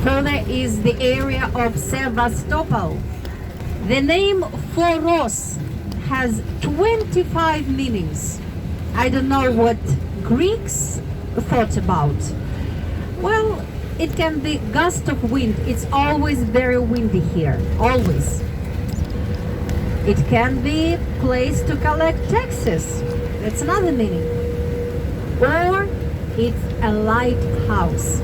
further is the area of Sevastopol. The name Foros has 25 meanings. I don't know what Greeks thought about. Well, it can be gust of wind. It's always very windy here, always. It can be place to collect taxes. That's another meaning. Or it's a lighthouse.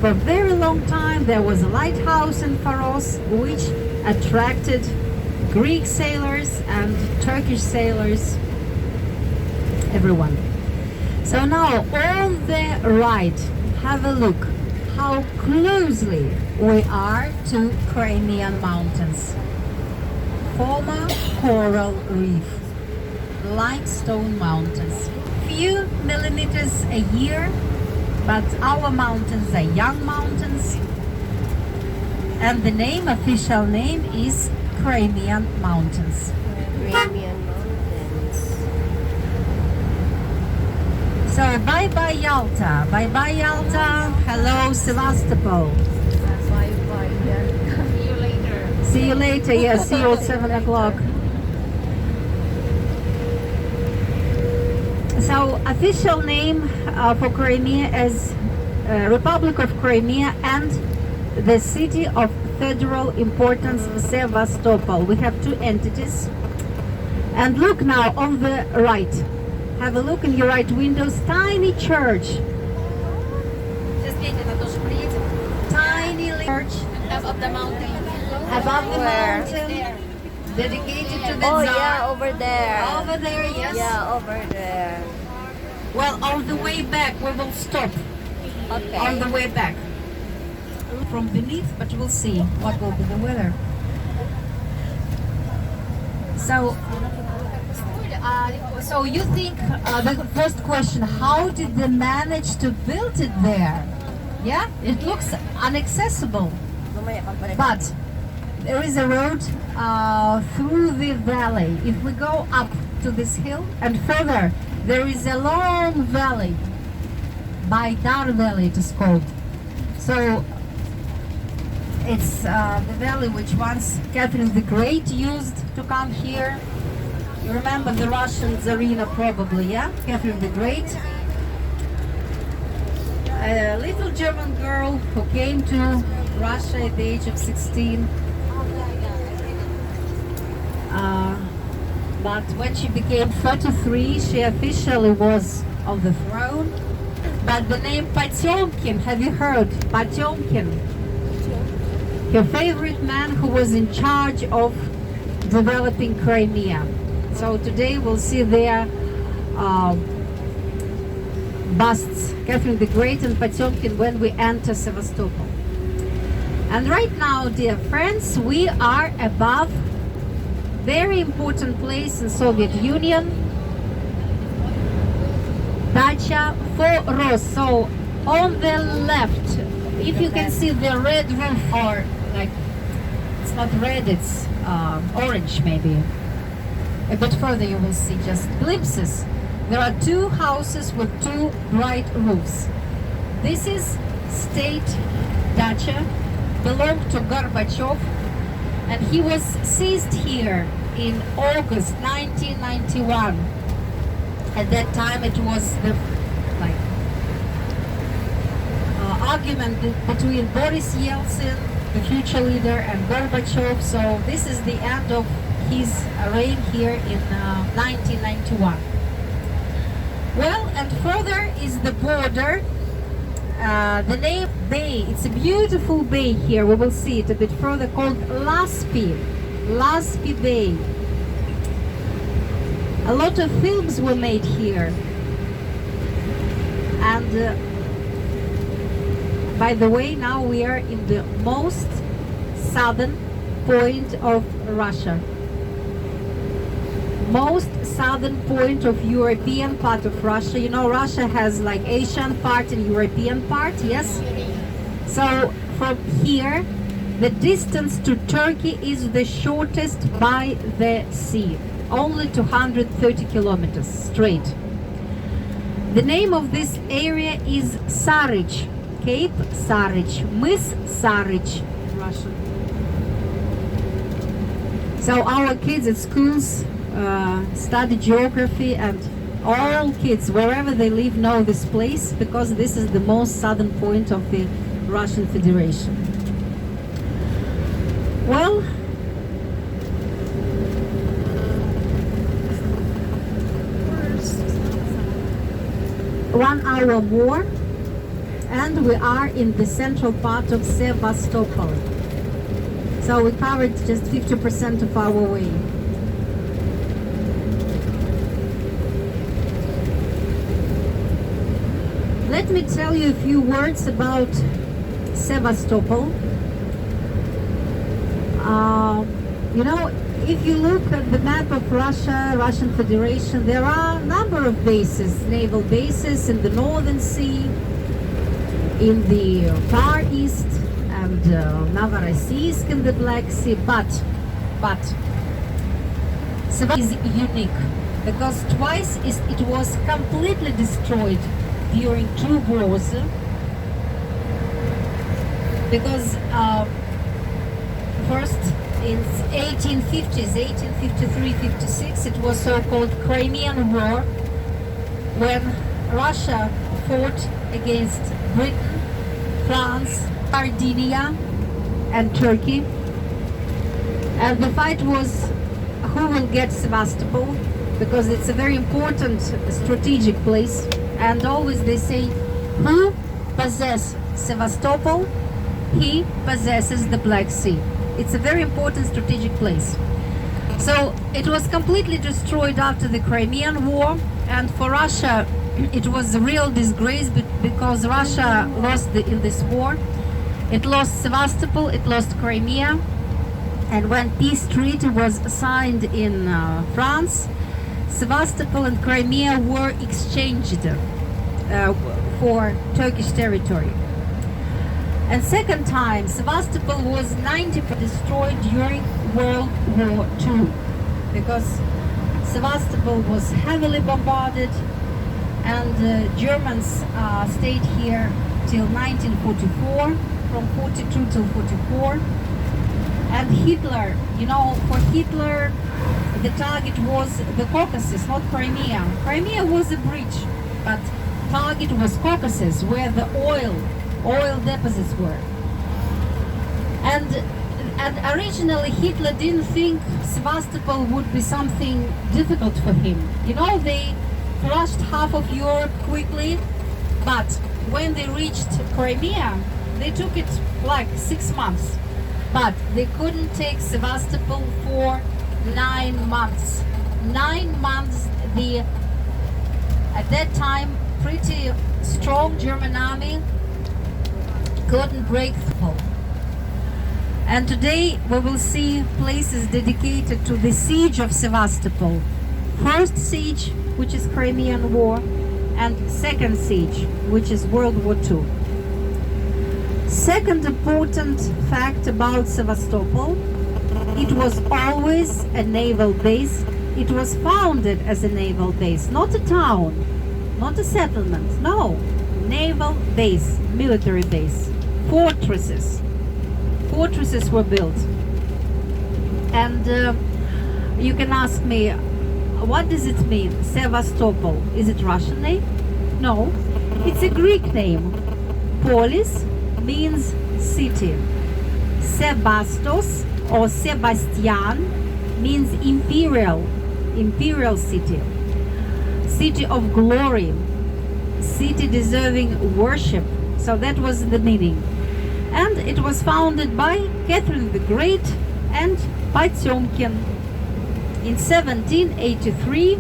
For a very long time there was a lighthouse in Faros which attracted Greek sailors and Turkish sailors, everyone. So now on the right, have a look how closely we are to Crimean Mountains. Former coral reef, limestone mountains. Few millimeters a year, but our mountains are young mountains. And the name, official name is Crimean Mountains. Crimean Mountains. So bye-bye Yalta, bye-bye Yalta, hello Sevastopol. Bye-bye. See you later. See you later, yes, see you at 7 o'clock. So official name for Crimea is Republic of Crimea and the city of federal importance Sevastopol. We have two entities. And look now on the right. Have a look in your right windows. Tiny church. Tiny church Above the mountain. above the Where? mountain. Dedicated to the Oh Tsar. yeah, over there. Over there, yes. Yeah, over there. Well, on the way back, we will stop. Okay. On the way back. From beneath, but we'll see what will be the weather. So you think the first question, how did they manage to build it there? Yeah, it looks inaccessible, but there is a road through the valley. If we go up to this hill and further, there is a long valley, Baydar Valley it is called. So it's the valley which once Catherine the Great used to come here. You remember the Russian Tsarina probably, yeah? Catherine the Great. A little German girl who came to Russia at the age of 16. But when she became 33, she officially was on the throne. But the name Potemkin, have you heard? Potemkin. Her favorite man who was in charge of developing Crimea. So today we'll see their busts, Catherine the Great and Potemkin, when we enter Sevastopol. And right now, dear friends, we are above very important place in Soviet Union, Dacha Foros. So on the left, if you can see the red roof, or like it's not red, it's orange maybe. A bit further you will see just glimpses. There are two houses with two bright roofs. This is state dacha, belonged to Gorbachev, and he was seized here in August 1991. At that time it was the argument between Boris Yeltsin, the future leader, and Gorbachev. So this is the end of his reign here in 1991. Well, and further is the border. The name bay, it's a beautiful bay here. We will see it a bit further, called Laspi Bay. A lot of films were made here. And by the way, now we are in the most southern point of Russia. Most southern point of European part of Russia. You know, Russia has like Asian part and European part, yes? So from here, the distance to Turkey is the shortest by the sea. Only 230 kilometers straight. The name of this area is Sarich. Cape Sarich, Miss Sarich in Russian. So our kids at schools study geography, and all kids, wherever they live, know this place because this is the most southern point of the Russian Federation. Well, one hour more, and we are in the central part of Sevastopol. So we covered just 50% of our way. Let me tell you a few words about Sevastopol. You know, if you look at the map of Russia, Russian Federation, there are a number of bases, naval bases in the Northern Sea, in the Far East, and Novorossiysk in the Black Sea. But Sevastopol is unique because twice it was completely destroyed during two wars. Because first in 1850s, 1853-56, it was so-called Crimean War, when Russia fought against Britain, France, Sardinia, and Turkey. And the fight was who will get Sevastopol, because it's a very important strategic place. And always they say, who possesses Sevastopol, he possesses the Black Sea. It's a very important strategic place. So it was completely destroyed after the Crimean War, and for Russia it was a real disgrace because Russia lost in this war. It lost Sevastopol, it lost Crimea, and when peace treaty was signed in France, Sevastopol and Crimea were exchanged for Turkish territory. And second time, Sevastopol was 90% destroyed during World War II, because Sevastopol was heavily bombarded, and Germans stayed here till 1944, from 42 till 44. And Hitler, you know, for Hitler, the target was the Caucasus, not Crimea. Crimea was a bridge, but target was Caucasus, where the oil deposits were. And originally Hitler didn't think Sevastopol would be something difficult for him. You know, they crushed half of Europe quickly, but when they reached Crimea, they took it like 6 months. But they couldn't take Sevastopol for 9 months. 9 months, at that time, pretty strong German army couldn't break through. And today we will see places dedicated to the siege of Sevastopol. First siege, which is Crimean War, and second siege, which is World War II. Second important fact about Sevastopol, it was always a naval base. It was founded as a naval base, not a town, not a settlement, no. Naval base, military base, fortresses. Fortresses were built. And you can ask me, what does it mean, Sevastopol? Is it Russian name? No, it's a Greek name. Polis means city. Sebastos or Sebastian means imperial city. City of glory, city deserving worship. So that was the meaning. And it was founded by Catherine the Great and Potemkin in 1783,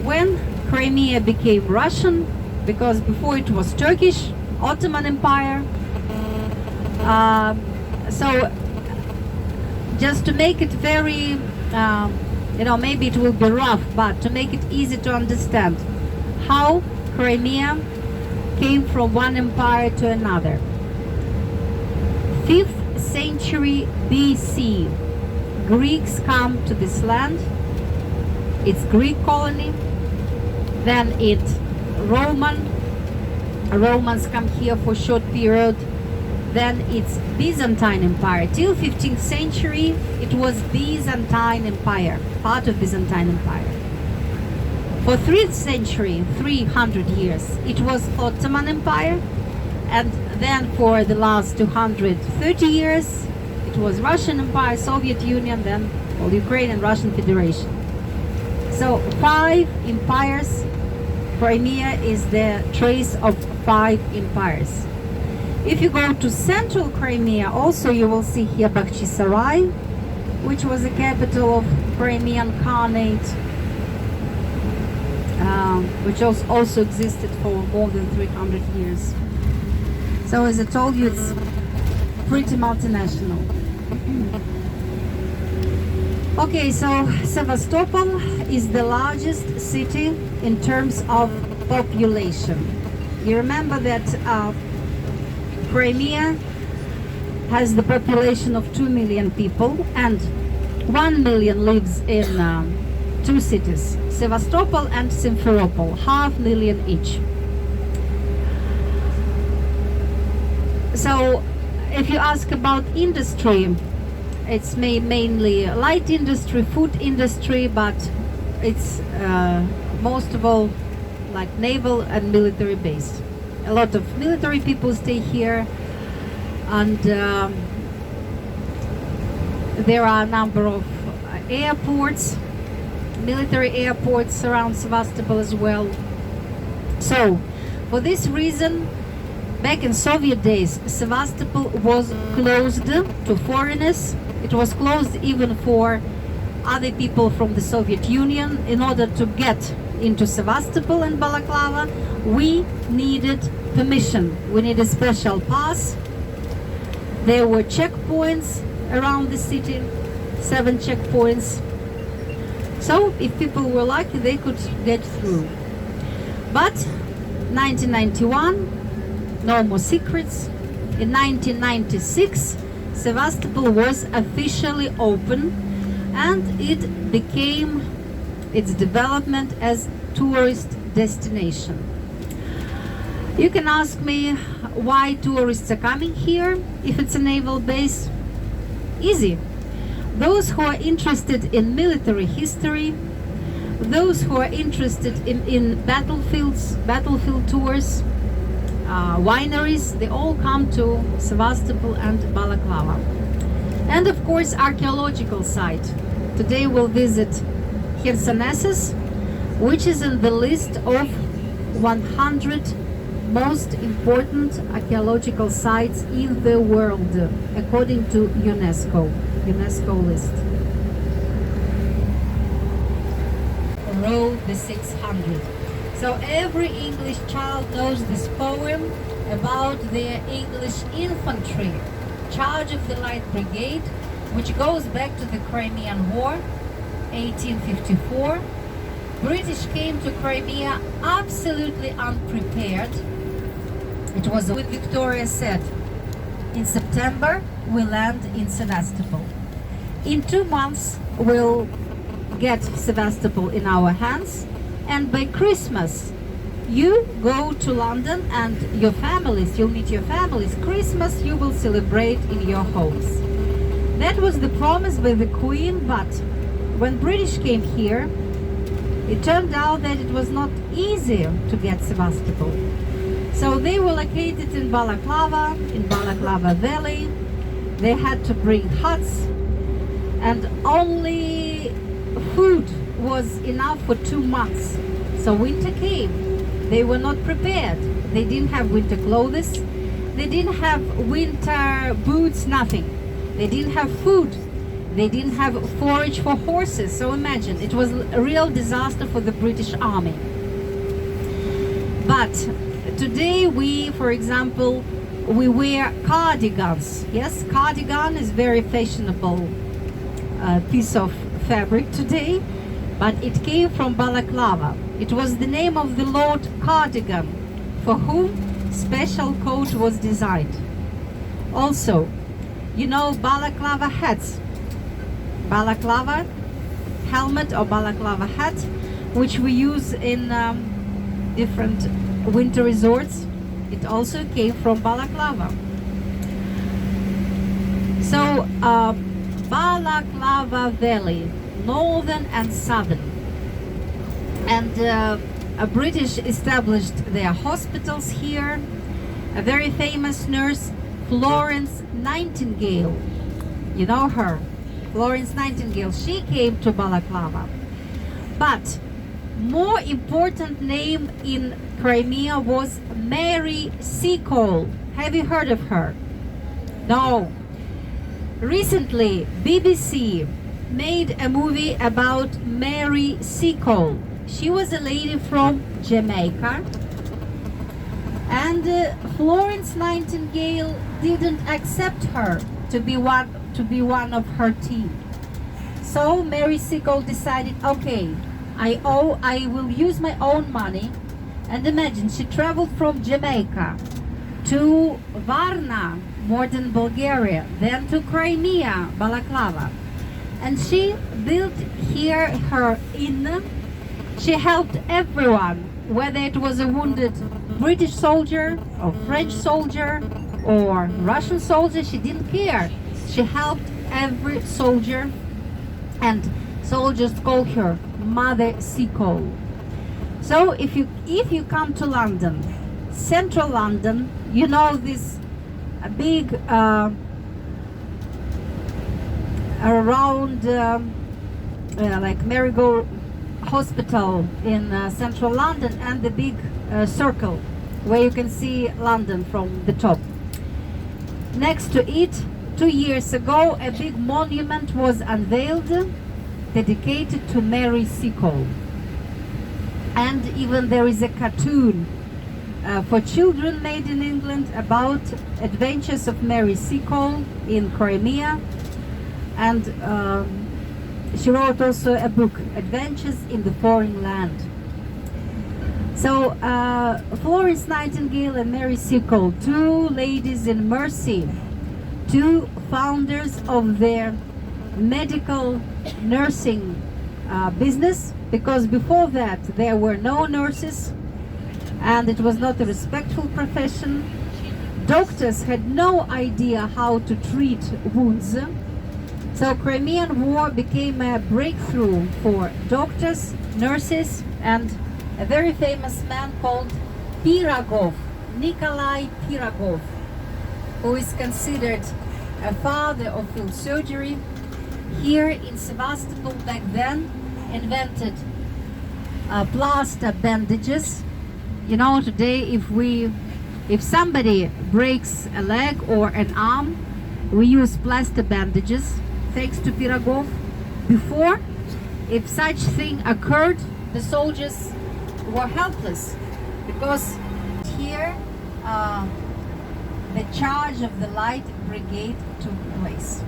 when Crimea became Russian, because before it was Turkish, Ottoman Empire. So just to make it very, maybe it will be rough, but to make it easy to understand how Crimea came from one empire to another. 5th century BC, Greeks come to this land. It's Greek colony, then it's Roman, Romans come here for a short period. Then it's Byzantine Empire. Till 15th century, it was Byzantine Empire, part of Byzantine Empire. For 3rd century, 300 years, it was Ottoman Empire. And then for the last 230 years, it was Russian Empire, Soviet Union, then all Ukraine and Russian Federation. So 5 empires. Crimea is the trace of 5 empires. If you go to central Crimea, also you will see here Bakhchisarai, which was the capital of Crimean Khanate, which also existed for more than 300 years. So as I told you, it's pretty multinational. Okay, so Sevastopol is the largest city in terms of population. You remember that Crimea has the population of 2 million people, and 1 million lives in 2 cities, Sevastopol and Simferopol, 500,000 each. So if you ask about industry, it's mainly light industry, food industry, but it's most of all like naval and military based. A lot of military people stay here, and there are a number of airports, military airports around Sevastopol as well. So for this reason, back in Soviet days, Sevastopol was closed to foreigners. It was closed even for other people from the Soviet Union. In order to get into Sevastopol and Balaklava, we needed permission. We needed a special pass. There were checkpoints around the city, 7 checkpoints. So if people were lucky, they could get through. But 1991, no more secrets. In 1996, Sevastopol was officially open, and it became its development as tourist destination. You can ask me why tourists are coming here if it's a naval base. Easy. Those who are interested in military history, those who are interested in battlefield tours, wineries, they all come to Sevastopol and Balaklava. And of course, archaeological site. Today we'll visit Chersonesus, which is in the list of 100 most important archaeological sites in the world, according to UNESCO list. Row the 600. So every English child knows this poem about the English infantry, charge of the Light Brigade, which goes back to the Crimean War, 1854. British came to Crimea absolutely unprepared. It was what Victoria said. In September, we land in Sevastopol. In 2 months, we'll get Sevastopol in our hands. And by Christmas, you go to London and your families, you'll meet your families. Christmas you will celebrate in your homes. That was the promise by the Queen, but when British came here, it turned out that it was not easy to get Sevastopol. So they were located in Balaklava Valley. They had to bring huts, and only food was enough for 2 months. So winter came. They were not prepared. They didn't have winter clothes. They didn't have winter boots, nothing. They didn't have food. They didn't have forage for horses. So imagine, it was a real disaster for the British Army. But today we, for example, we wear cardigans. Yes, cardigan is very fashionable piece of fabric today, but it came from Balaklava. It was the name of the Lord Cardigan, for whom special coat was designed. Also, you know Balaklava hats. Balaklava helmet or Balaklava hat, which we use in different winter resorts. It also came from Balaclava. So, Balaclava Valley, northern and southern. And a British established their hospitals here. A very famous nurse, Florence Nightingale. You know her, Florence Nightingale. She came to Balaclava. But more important name in Crimea was Mary Seacole. Have you heard of her? No. Recently, BBC made a movie about Mary Seacole. She was a lady from Jamaica, and Florence Nightingale didn't accept her to be one of her team. So Mary Seacole decided, okay, I will use my own money. And imagine, she traveled from Jamaica to Varna, modern Bulgaria, then to Crimea, Balaclava. And she built here her inn. She helped everyone, whether it was a wounded British soldier or French soldier or Russian soldier, she didn't care. She helped every soldier, and soldiers called her Mother Seacole. So if you come to London, central London, you know this big around like Marigold Hospital in central London, and the big circle where you can see London from the top. Next to it, 2 years ago, a big monument was unveiled dedicated to Mary Seacole. And even there is a cartoon for children made in England about adventures of Mary Seacole in Crimea. And she wrote also a book, Adventures in the Foreign Land. So Florence Nightingale and Mary Seacole, two ladies in mercy, two founders of their medical nursing business, because before that there were no nurses and it was not a respectful profession. Doctors had no idea how to treat wounds. So Crimean War became a breakthrough for doctors, nurses, and a very famous man called Pirogov, Nikolai Pirogov, who is considered a father of field surgery. Here in Sevastopol back then invented plaster bandages. You know, today if somebody breaks a leg or an arm, we use plaster bandages. Thanks to Pirogov. Before, if such thing occurred, the soldiers were helpless, because here the charge of the Light Brigade took place.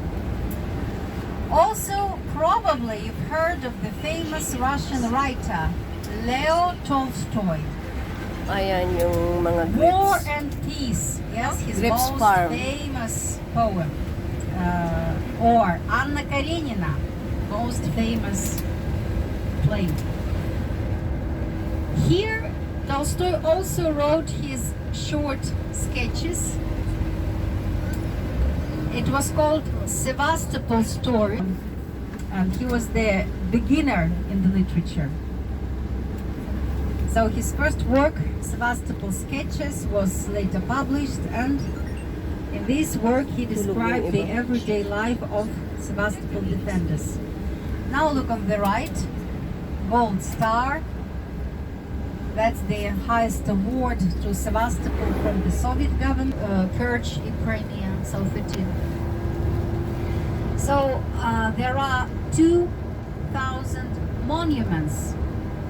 Also, probably you've heard of the famous Russian writer Leo Tolstoy. Ayan yung mga War grapes. and Peace. Yes, his Grapes most farm. famous poem. Or Anna Karenina, most famous play. Here, Tolstoy also wrote his short sketches. It was called Sevastopol Story, and he was the beginner in the literature. So his first work, Sevastopol Sketches, was later published, and in this work he described the everyday life of Sevastopol defenders. Now look on the right, Gold Star. That's the highest award to Sevastopol from the Soviet government. Kerch in Crimea, South 13. So there are 2,000 monuments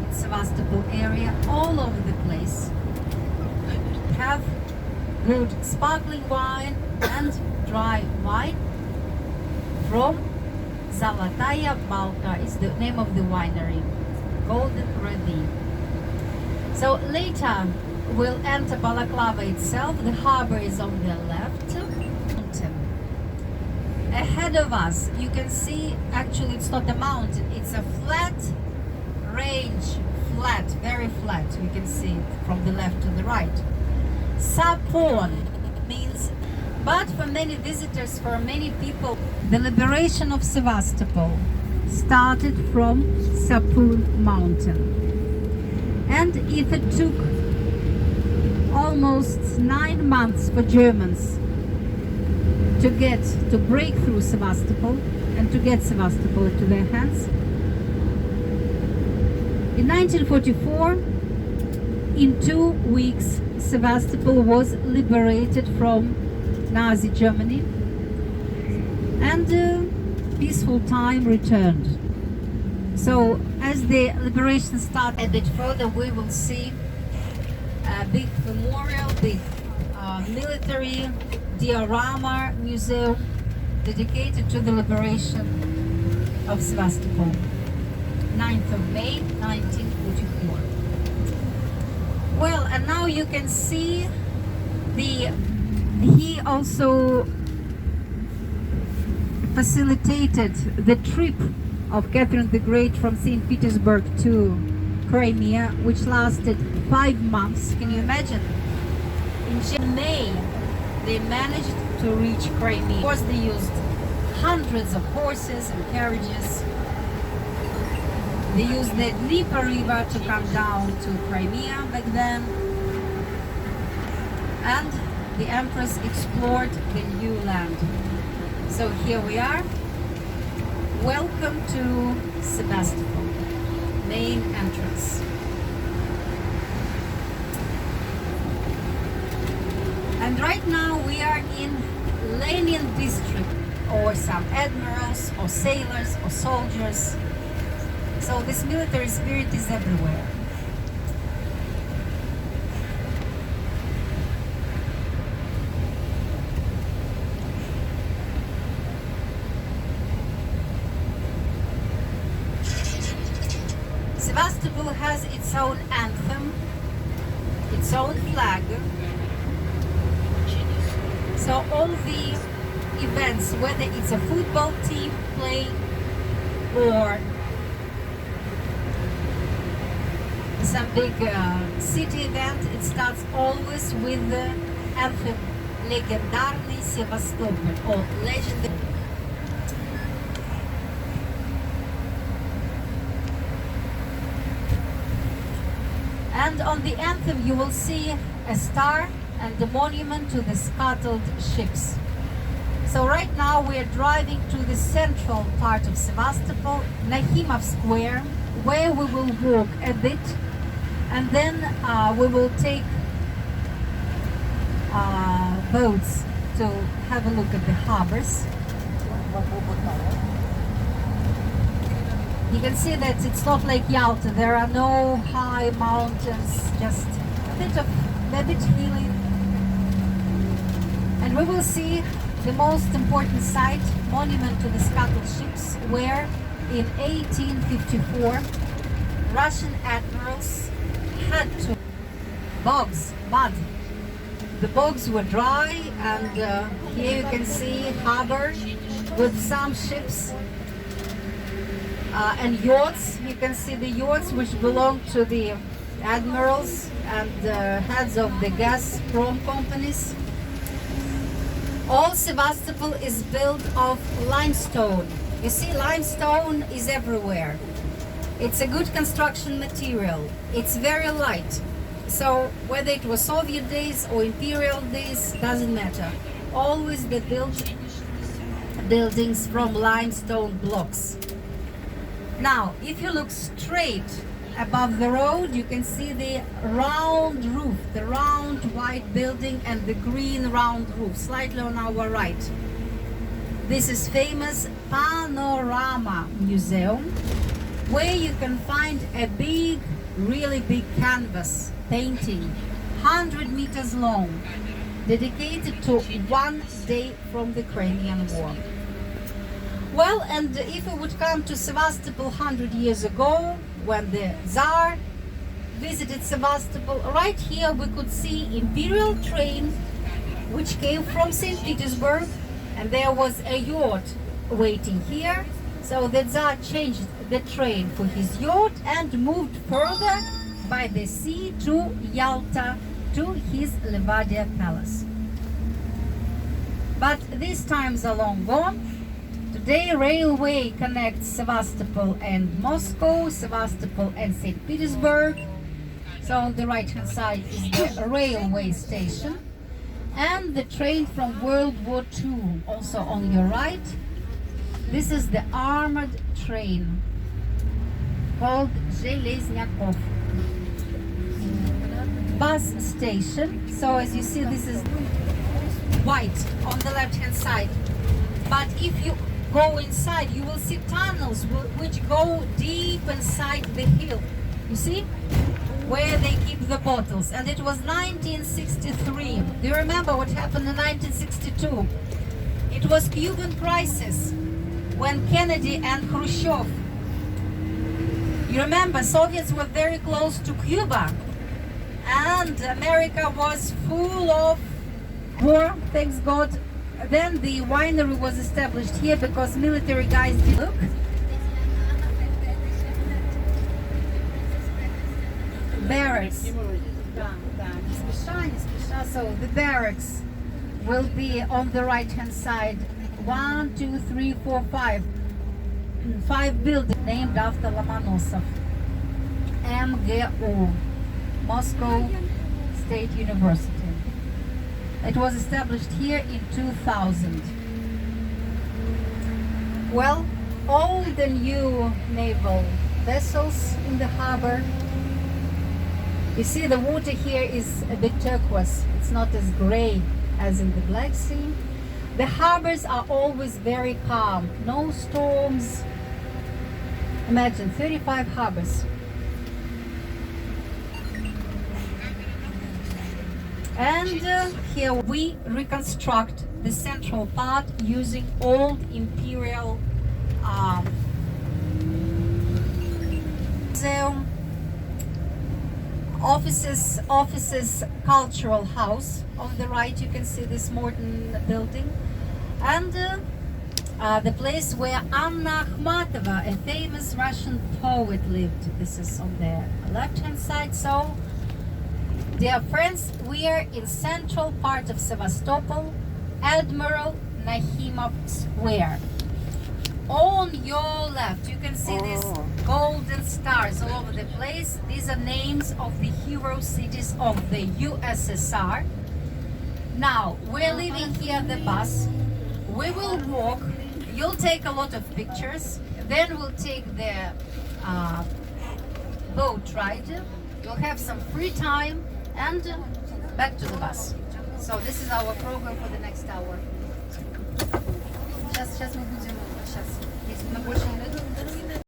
in Sevastopol area all over the place. Have good sparkling wine and dry wine from Zolotaya Balka is the name of the winery, Golden Ravine. So later we'll enter Balaclava itself. The harbor is on the left. Ahead of us you can see, actually it's not a mountain, it's a flat range, very flat. You can see it from the left to the right. Sapon means, but for many visitors, for many people, the liberation of Sevastopol started from Sapun mountain. And if it took almost 9 months for Germans to break through Sevastopol and to get Sevastopol into their hands, in 1944, in 2 weeks, Sevastopol was liberated from Nazi Germany, and peaceful time returned. So as the liberation started a bit further, we will see a big memorial, big military diorama museum dedicated to the liberation of Sevastopol, 9th of May 1944. Well, and now you can see he also facilitated the trip of Catherine the Great from St. Petersburg to Crimea, which lasted 5 months. Can you imagine? In May, they managed to reach Crimea. Of course, they used hundreds of horses and carriages. They used the Dnieper River to come down to Crimea back then. And the Empress explored the new land. So here we are. Welcome to Sevastopol, main entrance. And right now we are in Lenin district, or some admirals, or sailors, or soldiers. So this military spirit is everywhere. Sevastopol has its own anthem, its own flag. So all the events, whether it's a football team play or some big city event, it starts always with the anthem Legendarny Sevastopol, or legendary. And on the anthem you will see a star and the monument to the scuttled ships. So right now we are driving to the central part of Sevastopol, Nahimov Square, where we will walk a bit, and then we will take boats to have a look at the harbors. You can see that it's not like Yalta. There are no high mountains, just a bit hilly. And we will see the most important site, monument to the scuttled ships, where in 1854 Russian admirals had to bogs, mud. The bogs were dry, and here you can see harbor with some ships and yachts. You can see the yachts which belong to the admirals and heads of the Gazprom companies. All Sevastopol is built of limestone. You see, limestone is everywhere. It's a good construction material. It's very light. So whether it was Soviet days or imperial days, doesn't matter. Always they built buildings from limestone blocks. Now, if you look straight above the road, you can see the round roof, the round white building, and the green round roof, slightly on our right. This is famous Panorama Museum, where you can find a big, really big canvas painting, 100 meters long, dedicated to one day from the Crimean War. Well, and if we would come to Sevastopol 100 years ago, when the Tsar visited Sevastopol, right here we could see imperial train which came from St. Petersburg, and there was a yacht waiting here. So the Tsar changed the train for his yacht and moved further by the sea to Yalta to his Levadia palace. But these times are long gone. Today railway connects Sevastopol and Moscow, Sevastopol and St. Petersburg. So on the right hand side is the railway station. And the train from World War II, also on your right. This is the armored train called Zheleznyakov. Bus station. So as you see, this is white on the left hand side. But if you go inside, you will see tunnels which go deep inside the hill. You see? Where they keep the bottles. And it was 1963. Do you remember what happened in 1962? It was Cuban crisis when Kennedy and Khrushchev. You remember, Soviets were very close to Cuba. And America was full of war, thanks God. Then the winery was established here because military guys did look. Barracks. So the barracks will be on the right hand side. 1, 2, 3, 4, 5. 5 buildings named after Lomonosov. MGU, Moscow State University. It was established here in 2000. Well, all the new naval vessels in the harbor. You see, the water here is a bit turquoise. It's not as gray as in the Black Sea. The harbors are always very calm. No storms. Imagine 35 harbors. And here we reconstruct the central part using old imperial museum, offices, cultural house. On the right you can see this modern building, and the place where Anna Akhmatova, a famous Russian poet, lived. This is on the left hand side. So dear friends, we are in central part of Sevastopol, Admiral Nahimov Square. On your left, you can see these golden stars all over the place. These are names of the hero cities of the USSR. Now, we're leaving here the bus. We will walk. You'll take a lot of pictures. Then we'll take the boat ride. You'll have some free time and back to the bus. So this is our program for the next hour. Сейчас мы будем